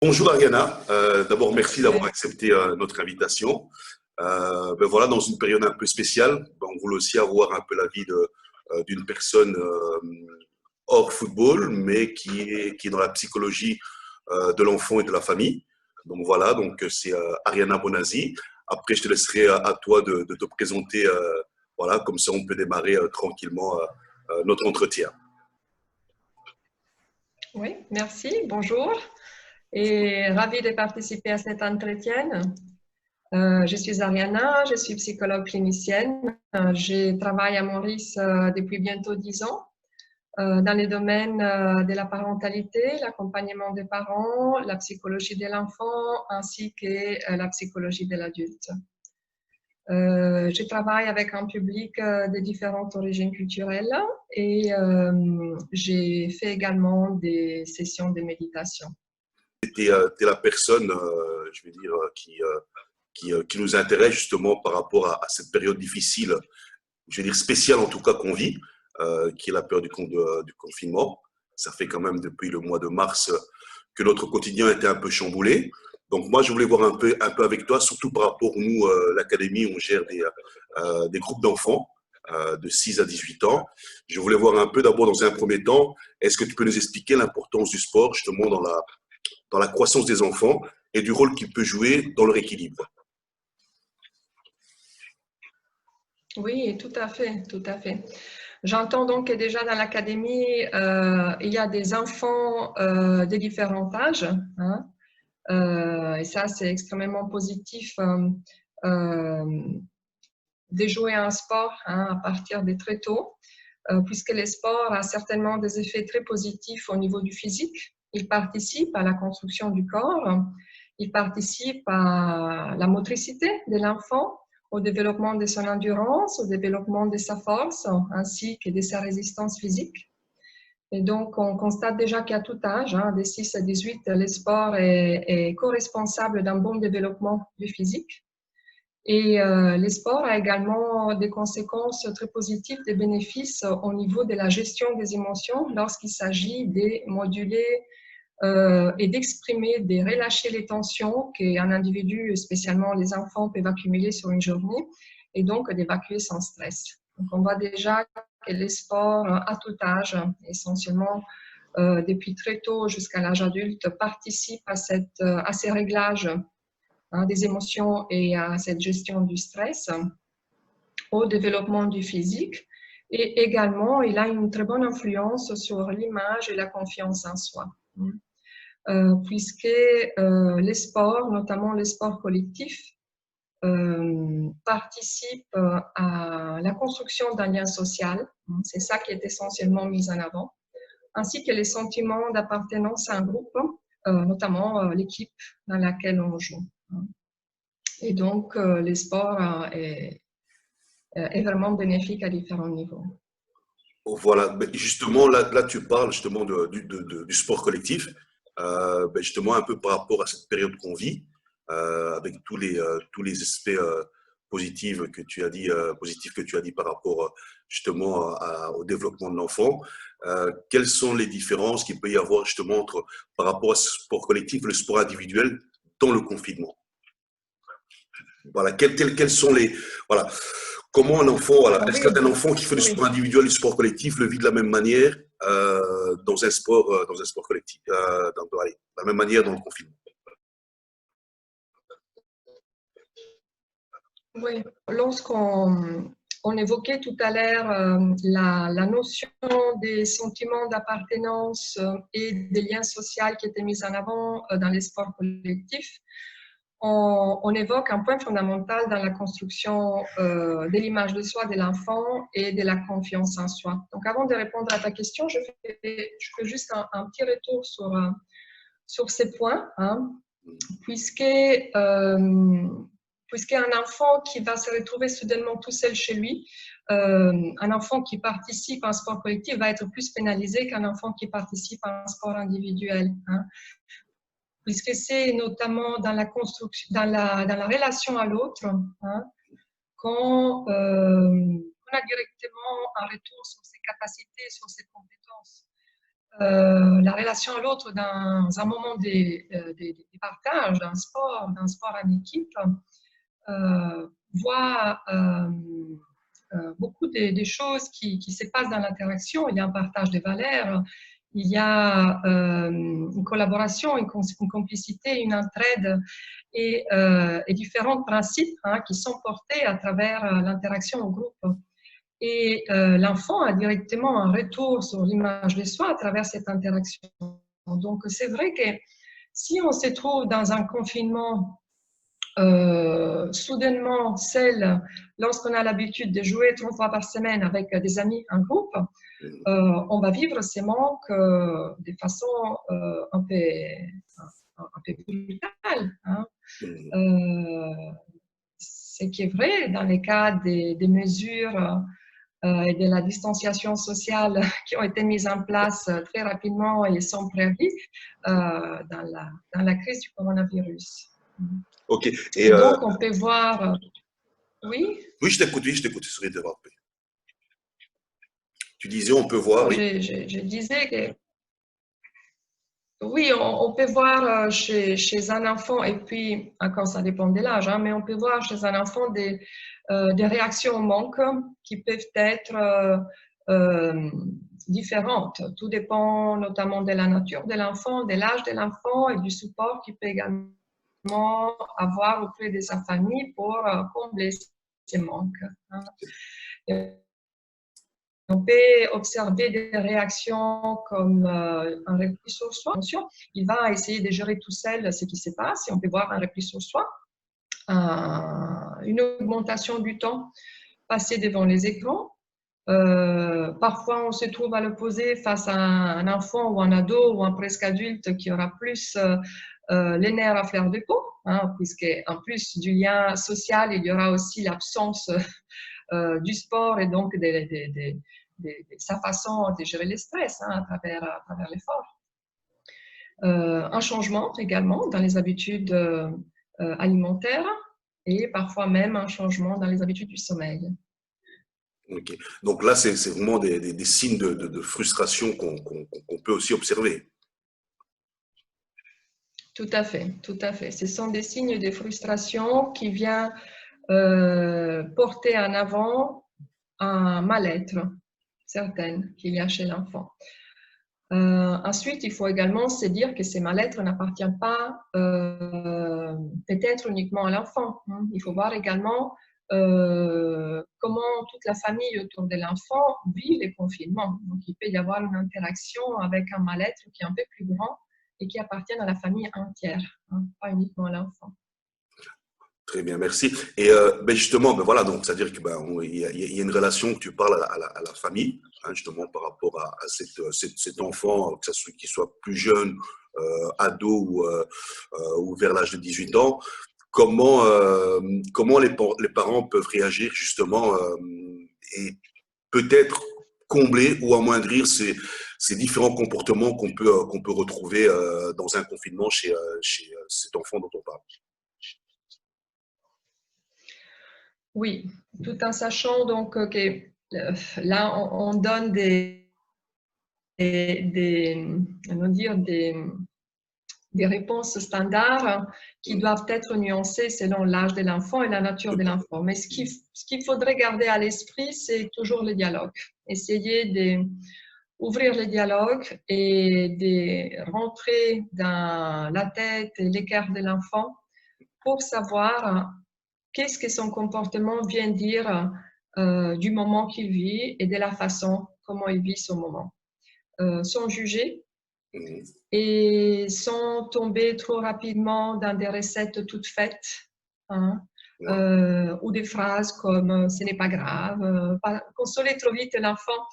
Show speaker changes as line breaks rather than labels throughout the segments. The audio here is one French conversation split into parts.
Bonjour Ariana. D'abord merci d'avoir
Ouais.
accepté notre invitation. Voilà, dans une période un peu spéciale, on voulait aussi avoir un peu l'avis d'une personne hors football, mais qui est dans la psychologie de l'enfant et de la famille. Donc voilà, donc c'est Ariana Bonazzi. Après, je te laisserai à toi de te présenter. Voilà, comme ça on peut démarrer tranquillement notre entretien.
Oui, merci, bonjour et ravie de participer à cet entretien. Je suis Ariana, je suis psychologue clinicienne. Je travaille à Maurice depuis bientôt 10 ans dans les domaines de la parentalité, l'accompagnement des parents, la psychologie de l'enfant ainsi que la psychologie de l'adulte. Je travaille avec un public de différentes origines culturelles et j'ai fait également des sessions de méditation.
Tu es la personne, je vais dire, qui nous intéresse justement par rapport à cette période difficile, je vais dire spéciale en tout cas qu'on vit, qui est la peur du confinement. Ça fait quand même depuis le mois de mars que notre quotidien était un peu chamboulé. Donc moi, je voulais voir un peu avec toi, surtout par rapport à nous, l'académie, on gère des groupes d'enfants de 6 à 18 ans. Je voulais voir un peu d'abord dans un premier temps, est-ce que tu peux nous expliquer l'importance du sport justement dans la croissance des enfants et du rôle qu'il peut jouer dans leur équilibre?
Oui, tout à fait, tout à fait. J'entends donc que déjà dans l'académie, il y a des enfants de différents âges, hein, et ça, c'est extrêmement positif euh, de jouer à un sport hein, à partir de très tôt, puisque le sport a certainement des effets très positifs au niveau du physique. Il participe à la construction du corps, il participe à la motricité de l'enfant, au développement de son endurance, au développement de sa force, ainsi que de sa résistance physique. Et donc, on constate déjà qu'à tout âge, hein, de 6 à 18, le sport est co-responsable d'un bon développement du physique. Et le sport a également des conséquences très positives, des bénéfices au niveau de la gestion des émotions lorsqu'il s'agit de moduler et d'exprimer, de relâcher les tensions qu'un individu, spécialement les enfants, peuvent accumuler sur une journée et donc d'évacuer son stress. Donc on voit déjà que les sports à tout âge, essentiellement depuis très tôt jusqu'à l'âge adulte, participent à ces réglages hein, des émotions et à cette gestion du stress, au développement du physique. Et également, il a une très bonne influence sur l'image et la confiance en soi. Puisque les sports, notamment les sports collectifs, participent à la construction d'un lien social. C'est ça qui est essentiellement mis en avant, ainsi que les sentiments d'appartenance à un groupe, notamment l'équipe dans laquelle on joue. Et donc, les sports est vraiment bénéfique à différents niveaux.
Voilà, ben, justement, là, tu parles justement du sport collectif, ben, justement un peu par rapport à cette période qu'on vit, avec tous les aspects positifs que tu as dit par rapport justement au développement de l'enfant. Quelles sont les différences qu'il peut y avoir justement par rapport à ce sport collectif, le sport individuel dans le confinement? Voilà, quels sont les... Voilà. Comment un enfant, voilà,
Ah
est-ce
oui,
qu'un enfant qui fait du sport
oui.
individuel et du sport collectif le vit de la même manière dans un sport collectif, allez, de la même manière dans le confinement?
Oui, lorsqu'on évoquait tout à l'heure la notion des sentiments d'appartenance et des liens sociaux qui étaient mis en avant dans les sports collectifs, on évoque un point fondamental dans la construction de l'image de soi de l'enfant et de la confiance en soi. Donc, avant de répondre à ta question, je fais juste un petit retour sur ces points, hein, puisque puisqu'un enfant qui va se retrouver soudainement tout seul chez lui, un enfant qui participe à un sport collectif va être plus pénalisé qu'un enfant qui participe à un sport individuel. Hein, puisque c'est notamment dans la construction, dans la relation à l'autre, hein, qu'on a directement un retour sur ses capacités, sur ses compétences. la relation à l'autre dans un moment des partages, d'un sport en équipe, voit beaucoup des choses qui se passent dans l'interaction. Il y a un partage des valeurs, il y a une collaboration, une complicité, une entraide et différents principes qui sont portés à travers l'interaction au groupe. Et l'enfant a directement un retour sur l'image de soi à travers cette interaction. Donc, c'est vrai que si on se trouve dans un confinement soudainement seul, lorsqu'on a l'habitude de jouer 3 fois par semaine avec des amis en groupe, on va vivre ces manques de façon un peu brutale. Ce qui est vrai dans les cas des mesures et de la distanciation sociale qui ont été mises en place très rapidement et sans préavis dans la crise du coronavirus.
Ok.
Et donc, on peut voir... Oui?
Oui, je t'écoute, souris de rappeler. Tu disais, on peut voir, oui.
Je disais que... Oui, on peut voir chez un enfant, et puis, encore ça dépend de l'âge, mais on peut voir chez un enfant des réactions au manque qui peuvent être différentes. Tout dépend notamment de la nature de l'enfant, de l'âge de l'enfant et du support qu'il peut également avoir auprès de sa famille pour combler ces manques. On peut observer des réactions comme un repli sur soi. Il va essayer de gérer tout seul ce qui se passe et on peut voir un repli sur soi, une augmentation du temps passé devant les écrans. Parfois, on se trouve à l'opposé face à un enfant ou un ado ou un presque adulte qui aura plus les nerfs à fleur de peau, puisque en plus du lien social, il y aura aussi l'absence du sport et donc de sa façon de gérer le stress à travers l'effort. Un changement également dans les habitudes alimentaires et parfois même un changement dans les habitudes du sommeil.
Okay. Donc là, c'est vraiment des signes de frustration qu'on peut aussi observer.
Tout à fait, tout à fait. Ce sont des signes de frustration qui viennent porter en avant un mal-être certain qu'il y a chez l'enfant. Ensuite, il faut également se dire que ces mal-être n'appartiennent pas peut-être uniquement à l'enfant. Il faut voir également comment toute la famille autour de l'enfant vit les confinements. Donc, il peut y avoir une interaction avec un mal-être qui est un peu plus grand et qui appartient à la famille entière, pas uniquement à l'enfant.
Très bien, merci. Et justement, voilà, donc c'est-à-dire que il y a une relation que tu parles à la famille, justement par rapport à cet enfant, que ça soit qu'il soit plus jeune, ado ou vers l'âge de 18 ans. Comment les parents peuvent réagir justement et peut-être combler ou amoindrir ces différents comportements qu'on peut retrouver dans un confinement chez cet enfant dont on parle.
Oui, tout en sachant donc que là, on donne des réponses standards qui doivent être nuancées selon l'âge de l'enfant et la nature de l'enfant. Mais ce qu'il faudrait garder à l'esprit, c'est toujours le dialogue. Essayer d'ouvrir le dialogue et de rentrer dans la tête et les cœurs de l'enfant pour savoir qu'est-ce que son comportement vient dire du moment qu'il vit et de la façon comment il vit ce moment. Sans juger et sans tomber trop rapidement dans des recettes toutes faites ou des phrases comme « ce n'est pas grave ». Consoler trop vite l'enfant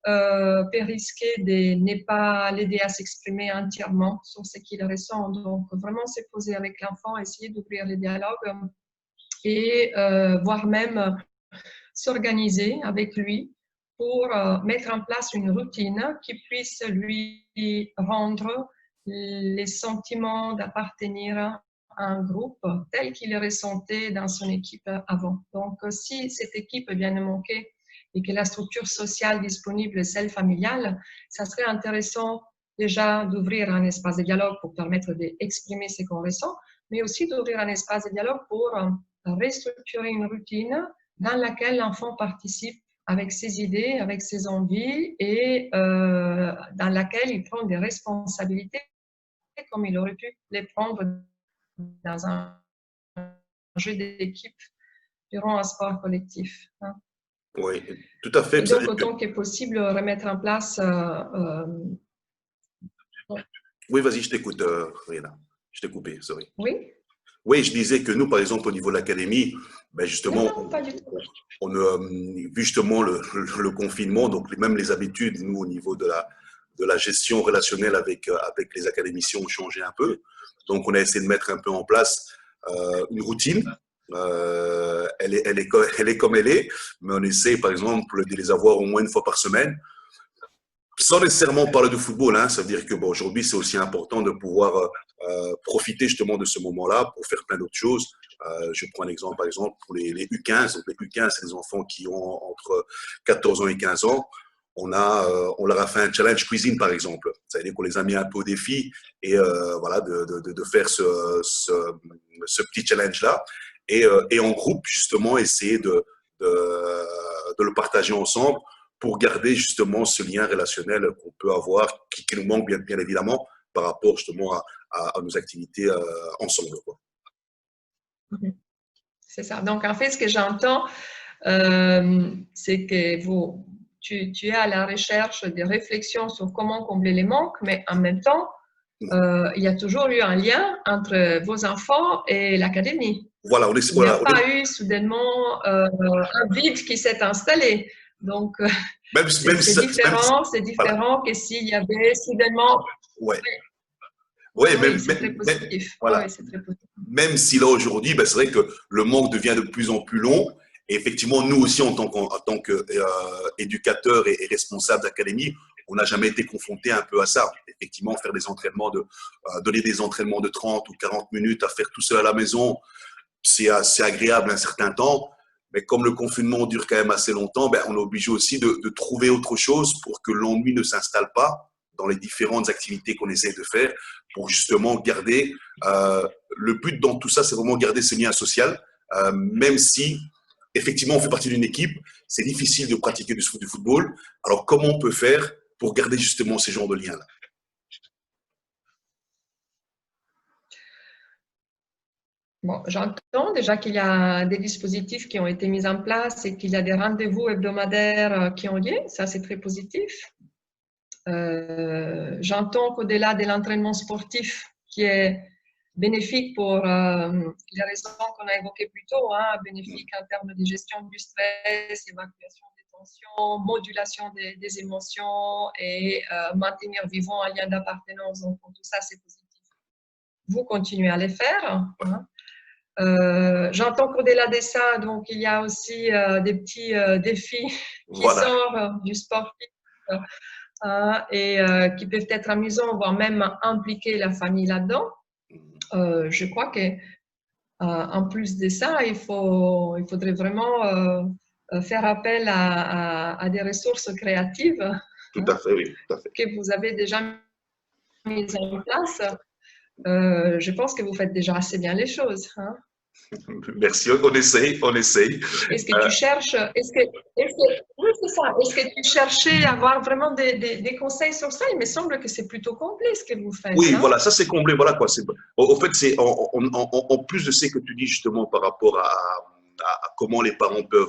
peut risquer de ne pas l'aider à s'exprimer entièrement sur ce qu'il ressent. Donc, vraiment se poser avec l'enfant, essayer d'ouvrir le dialogue et voire même s'organiser avec lui pour mettre en place une routine qui puisse lui rendre les sentiments d'appartenir à un groupe tel qu'il les ressentait dans son équipe avant. Donc, si cette équipe vient de manquer et que la structure sociale disponible est celle familiale, ça serait intéressant déjà d'ouvrir un espace de dialogue pour permettre d'exprimer ce qu'on ressent, mais aussi d'ouvrir un espace de dialogue pour restructurer une routine dans laquelle l'enfant participe avec ses idées, avec ses envies et dans laquelle il prend des responsabilités comme il aurait pu les prendre dans un jeu d'équipe durant un sport collectif. Hein.
Oui, tout à fait.
Et donc, autant que possible, remettre en place...
Oui, vas-y, je t'écoute, Rihanna. Je t'ai coupé, sorry.
Oui.
Oui, je disais que nous, par exemple, au niveau de l'académie, ben justement,
non, pas du tout.
Vu justement le confinement, donc même les habitudes, nous, au niveau de la gestion relationnelle avec les académiciens ont changé un peu. Donc, on a essayé de mettre un peu en place une routine. Elle est comme elle est, mais on essaie, par exemple, de les avoir au moins une fois par semaine. Sans nécessairement parler de football, hein, ça veut dire que bon, aujourd'hui, c'est aussi important de pouvoir profiter justement de ce moment-là pour faire plein d'autres choses. Je prends un exemple, par exemple, pour les U15. Donc, les U15, c'est des enfants qui ont entre 14 ans et 15 ans. On leur a fait un challenge cuisine, par exemple. Ça veut dire qu'on les a mis un peu au défi et voilà, de faire ce petit challenge-là. Et en groupe, justement, essayer de le partager ensemble pour garder justement ce lien relationnel qu'on peut avoir, qui nous manque bien évidemment par rapport justement à nos activités ensemble. Quoi.
C'est ça. Donc, en fait, ce que j'entends, c'est que tu es à la recherche des réflexions sur comment combler les manques, mais en même temps, il y a toujours eu un lien entre vos enfants et l'académie.
Voilà,
il n'y a pas eu soudainement un vide qui s'est installé. Donc, c'est différent, voilà. Que s'il y avait soudainement…
Ouais.
C'est très positif.
Voilà.
Ouais, c'est très positif.
Même si là, aujourd'hui, ben, c'est vrai que le manque devient de plus en plus long. Et effectivement, nous aussi, en tant qu'éducateurs et responsables d'académie, on n'a jamais été confrontés un peu à ça. Effectivement, faire des entraînements donner des entraînements de 30 ou 40 minutes à faire tout seul à la maison, c'est assez agréable un certain temps. Mais comme le confinement dure quand même assez longtemps, ben, on est obligé aussi de trouver autre chose pour que l'ennui ne s'installe pas dans les différentes activités qu'on essaie de faire pour justement garder… le but dans tout ça, c'est vraiment garder ce lien social, même si effectivement on fait partie d'une équipe, c'est difficile de pratiquer du football. Alors comment on peut faire pour garder justement ces genres de liens-là?
Bon, j'entends déjà qu'il y a des dispositifs qui ont été mis en place et qu'il y a des rendez-vous hebdomadaires qui ont lieu. Ça, c'est très positif. J'entends qu'au-delà de l'entraînement sportif qui est bénéfique pour les raisons qu'on a évoquées plus tôt, hein, bénéfique en termes de gestion du stress, évacuation des tensions, modulation des émotions et maintenir vivant un lien d'appartenance. Donc, tout ça, c'est positif. Vous continuez à les faire. Hein. J'entends qu'au-delà de ça, donc, il y a aussi des petits défis qui sortent du sportif et qui peuvent être amusants, voire même impliquer la famille là-dedans. Je crois qu'en plus de ça, il faudrait vraiment faire appel à des ressources créatives
tout à fait, oui, tout à fait.
que vous avez déjà mises en place. Je pense que vous faites déjà assez bien les choses. Hein.
Merci, on essaye.
Est-ce que tu cherches, oui, c'est ça. Est-ce que tu cherchais à avoir vraiment des conseils sur ça? Il me semble que c'est plutôt complet ce que vous faites.
Oui,
hein?
voilà, ça c'est comblé. Voilà quoi. Au fait, c'est en plus de ce que tu dis justement par rapport à comment les parents peuvent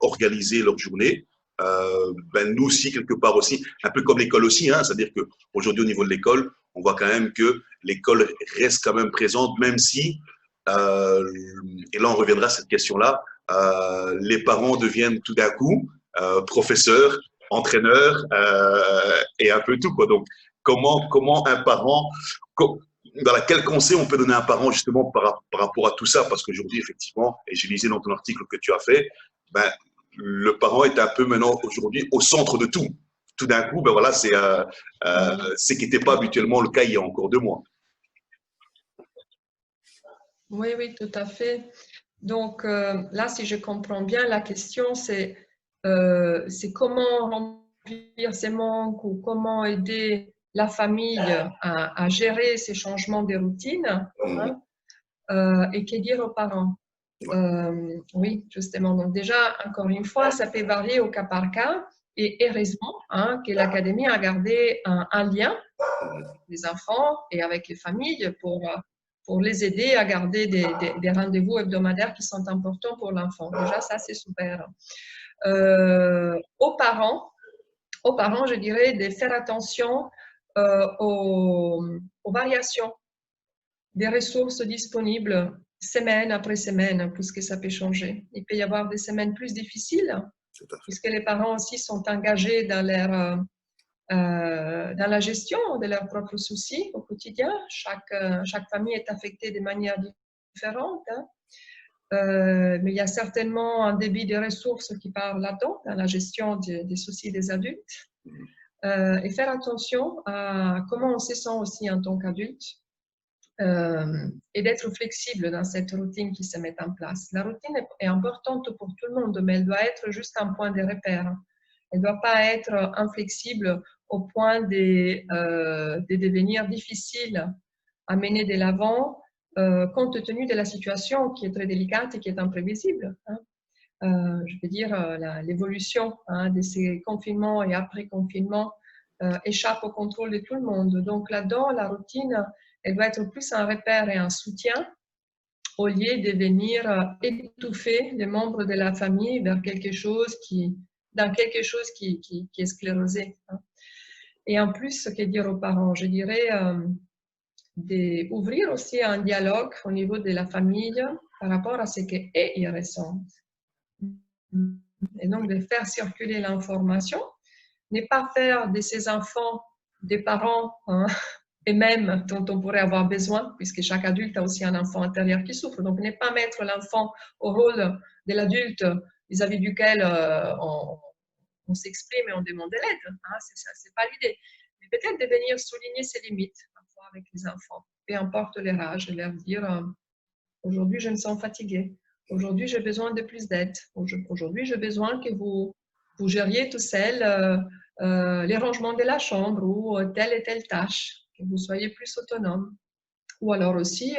organiser leur journée. Ben nous aussi quelque part aussi, un peu comme l'école aussi, hein, c'est-à-dire que aujourd'hui au niveau de l'école, on voit quand même que l'école reste quand même présente, même si et là on reviendra à cette question-là, les parents deviennent tout d'un coup professeurs, entraîneurs et un peu tout quoi. Donc comment un parent, quel conseil on peut donner à un parent justement par rapport à tout ça? Parce qu'aujourd'hui, effectivement, et j'ai lisé dans ton article que tu as fait, ben, le parent est un peu maintenant aujourd'hui au centre de tout. Tout d'un coup, ben voilà, c'est ce qui n'était pas habituellement le cas il y a encore 2 mois.
Oui, oui, tout à fait. Donc là, si je comprends bien, la question, c'est comment remplir ces manques ou comment aider la famille à gérer ces changements des routines, hein, et que dire aux parents. Oui, justement. Donc déjà, encore une fois, ça peut varier au cas par cas. Et heureusement hein, que l'Académie a gardé un lien avec les enfants et avec les familles pour les aider à garder des rendez-vous hebdomadaires qui sont importants pour l'enfant. Déjà, ça, c'est super. Aux parents, je dirais de faire attention aux variations des ressources disponibles semaine après semaine, puisque ça peut changer. Il peut y avoir des semaines plus difficiles, puisque les parents aussi sont engagés dans la gestion de leurs propres soucis au quotidien. Chaque famille est affectée de manière différente. Hein. Mais il y a certainement un débit de ressources qui part là-dedans, dans la gestion des soucis des adultes. Et faire attention à comment on se sent aussi en tant qu'adulte. Et d'être flexible dans cette routine qui se met en place. La routine est importante pour tout le monde, mais elle doit être juste un point de repère. Elle ne doit pas être inflexible au point de devenir difficile à mener de l'avant, compte tenu de la situation qui est très délicate et qui est imprévisible. Hein. Je veux dire, l'évolution hein, de ces confinements et après-confinements échappe au contrôle de tout le monde. Donc là-dedans, la routine, elle doit être plus un repère et un soutien au lieu de venir étouffer les membres de la famille vers quelque chose dans quelque chose qui est sclérosé. Hein. Et en plus, ce que dire aux parents, je dirais d'ouvrir aussi un dialogue au niveau de la famille par rapport à ce qu'eux ils ressentent. Et donc de faire circuler l'information, ne pas faire de ces enfants des parents hein, et même dont on pourrait avoir besoin, puisque chaque adulte a aussi un enfant intérieur qui souffre. Donc ne pas mettre l'enfant au rôle de l'adulte vis-à-vis duquel on s'exprime et on demande de l'aide. Hein, c'est pas l'idée. Mais peut-être de venir souligner ses limites parfois avec les enfants, peu importe leur âge, et leur dire aujourd'hui je me sens fatiguée. Aujourd'hui, j'ai besoin de plus d'aide. Aujourd'hui, j'ai besoin que vous gériez tout seul les rangements de la chambre ou telle et telle tâche, que vous soyez plus autonome. Ou alors aussi,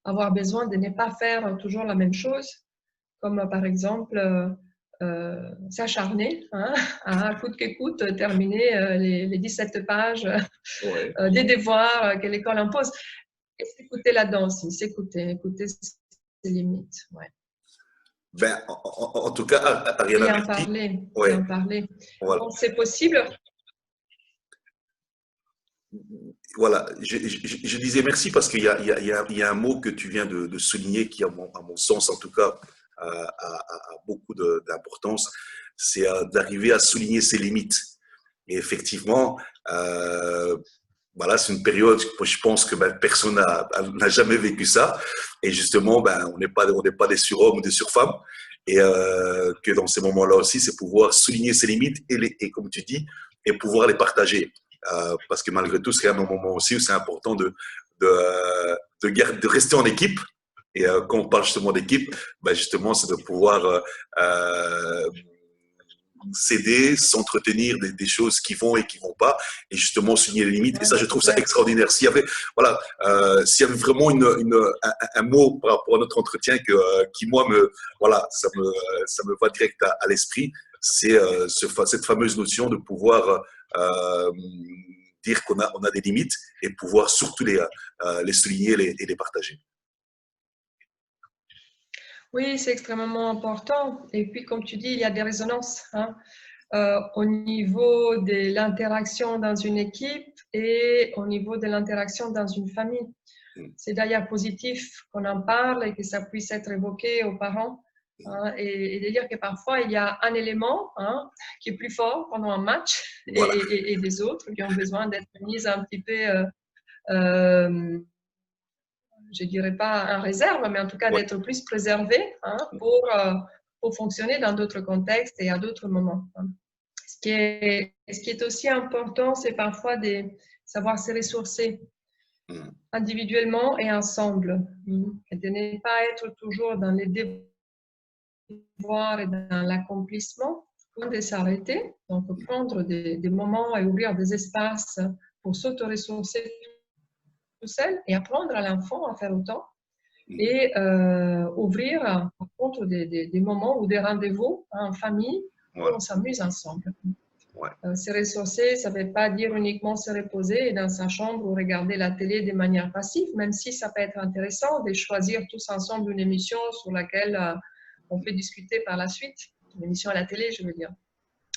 avoir besoin de ne pas faire toujours la même chose, comme par exemple s'acharner, hein, à coûte que coûte, terminer les 17 pages des devoirs que l'école impose. Et s'écouter là-dedans aussi, écouter ses limites. Ouais.
Ben, en tout cas, Ariana,
et en parler.
Ouais.
Et en parler.
Voilà.
Donc, c'est possible.
Voilà, je disais merci parce qu'il y a un mot que tu viens de souligner qui, à mon sens, en tout cas, a beaucoup d'importance, c'est d'arriver à souligner ses limites. Et effectivement, voilà, c'est une période, je pense que personne n'a jamais vécu ça. Et justement, on n'est pas des surhommes ou des surfemmes. Et que dans ces moments-là aussi, c'est pouvoir souligner ses limites et comme tu dis, et pouvoir les partager. Parce que malgré tout, c'est un moment aussi où c'est important de rester en équipe. Et quand on parle justement d'équipe, justement, c'est de pouvoir s'aider, s'entretenir des choses qui vont et qui vont pas, et justement souligner les limites. Et ça, je trouve ça extraordinaire. S'il y avait vraiment un mot par rapport à notre entretien qui moi ça me va direct à l'esprit, c'est cette fameuse notion de pouvoir dire qu'on a des limites et pouvoir surtout les souligner et les partager.
Oui, c'est extrêmement important. Et puis, comme tu dis, il y a des résonances hein, au niveau de l'interaction dans une équipe et au niveau de l'interaction dans une famille. C'est d'ailleurs positif qu'on en parle et que ça puisse être évoqué aux parents. Hein, et de dire que parfois, il y a un élément hein, qui est plus fort pendant un match voilà. et des autres qui ont besoin d'être mis un petit peu je ne dirais pas en réserve, mais en tout cas ouais. d'être plus préservé hein, pour fonctionner dans d'autres contextes et à d'autres moments. Hein. Ce qui est aussi important, c'est parfois de savoir se ressourcer individuellement et ensemble. Et de ne pas être toujours dans les devoirs et dans l'accomplissement, de s'arrêter, donc prendre des moments et ouvrir des espaces pour s'auto-ressourcer tout seul et apprendre à l'enfant à faire autant. Et ouvrir par contre des moments ou des rendez-vous en famille où on s'amuse ensemble. Se ressourcer, ça ne veut pas dire uniquement se reposer dans sa chambre ou regarder la télé de manière passive, même si ça peut être intéressant de choisir tous ensemble une émission sur laquelle on peut discuter par la suite, une émission à la télé, je veux dire.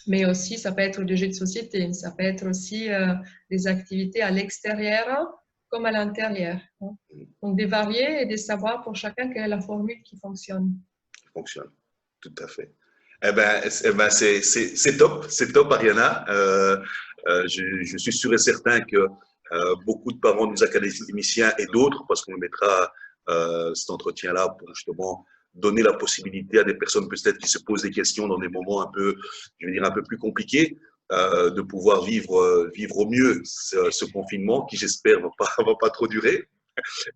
Mais aussi, ça peut être des jeux de société, ça peut être aussi des activités à l'extérieur comme à l'intérieur. Donc, de varier et de savoir pour chacun quelle est la formule qui fonctionne.
Qui fonctionne, tout à fait. Eh ben, c'est top, Ariana. Je suis sûr et certain que beaucoup de parents, nos académiciens et d'autres, parce qu'on mettra cet entretien-là pour justement donner la possibilité à des personnes peut-être qui se posent des questions dans des moments un peu, je veux dire, un peu plus compliqués, de pouvoir vivre au mieux ce confinement qui, j'espère, va pas trop durer.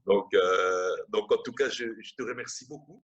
Donc, en tout cas, je te remercie beaucoup.